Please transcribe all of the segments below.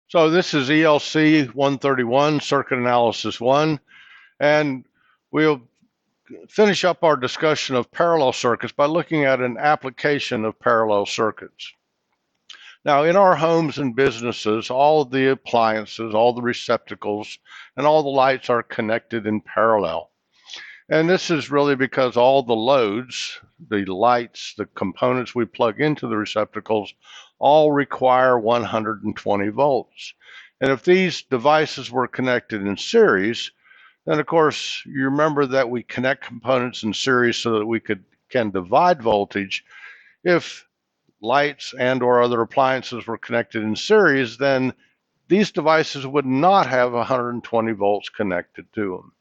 So this is ELC 131, Circuit Analysis 1, and we'll finish up our discussion of parallel circuits by looking at an application of parallel circuits. Now, in our homes and businesses, all of the appliances, all the receptacles, and all the lights are connected in parallel. And this is really because all the loads, the lights, the components we plug into the receptacles, all require 120 volts. And if these devices were connected in series, then of course you remember that we connect components in series so that we can divide voltage. If lights and or other appliances were connected in series, then these devices would not have 120 volts connected to them.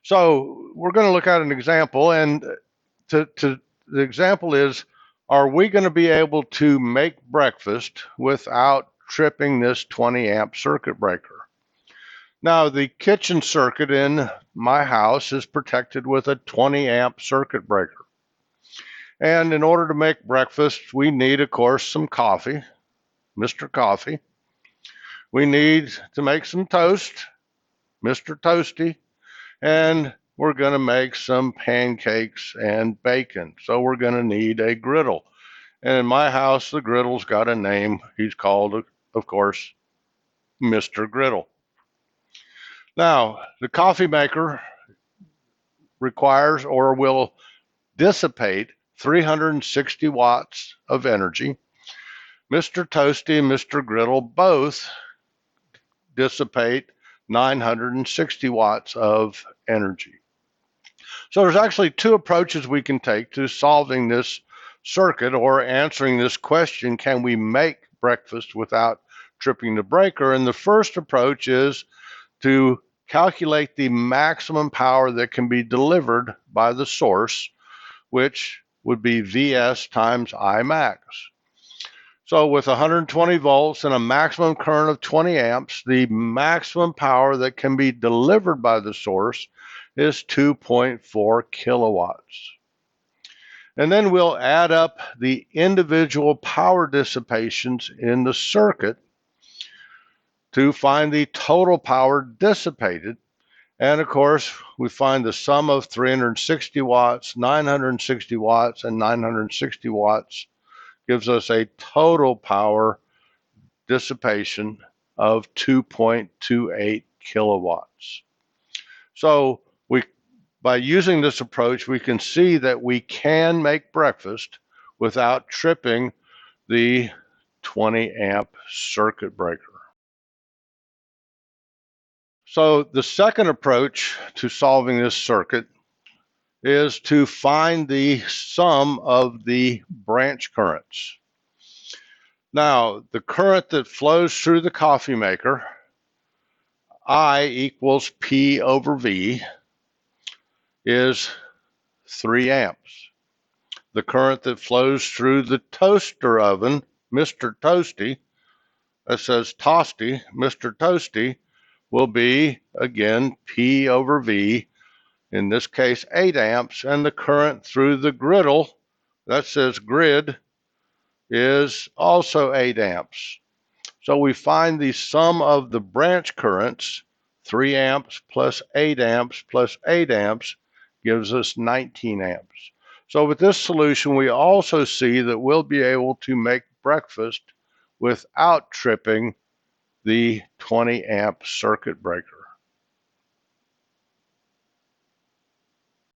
So we're going to look at an example, and the example is, are we going to be able to make breakfast without tripping this 20 amp circuit breaker? Now, the kitchen circuit in my house is protected with a 20 amp circuit breaker. And in order to make breakfast, we need, of course, some coffee, Mr. Coffee. We need to make some toast, Mr. Toasty. And we're going to make some pancakes and bacon. So we're going to need a griddle. And in my house, the griddle's got a name. He's called, of course, Mr. Griddle. Now, the coffee maker requires or will dissipate 360 watts of energy. Mr. Toasty and Mr. Griddle both dissipate 960 watts of energy. So there's actually two approaches we can take to solving this circuit or answering this question, can we make breakfast without tripping the breaker? And the first approach is to calculate the maximum power that can be delivered by the source, which would be Vs times I max. So with 120 volts and a maximum current of 20 amps, the maximum power that can be delivered by the source is 2.4 kilowatts. And then we'll add up the individual power dissipations in the circuit to find the total power dissipated. And of course, we find the sum of 360 watts, 960 watts, and 960 watts gives us a total power dissipation of 2.28 kilowatts. So by using this approach, we can see that we can make breakfast without tripping the 20 amp circuit breaker. So the second approach to solving this circuit is to find the sum of the branch currents. Now, the current that flows through the coffee maker, I equals P over V, is 3 amps. The current that flows through the toaster oven, Mr. Toasty, that says Toasty, Mr. Toasty, will be, again, P over V, in this case 8 amps, and the current through the griddle, that says grid, is also 8 amps. So we find the sum of the branch currents, 3 amps plus 8 amps plus 8 amps, gives us 19 amps. So with this solution, we also see that we'll be able to make breakfast without tripping the 20 amp circuit breaker.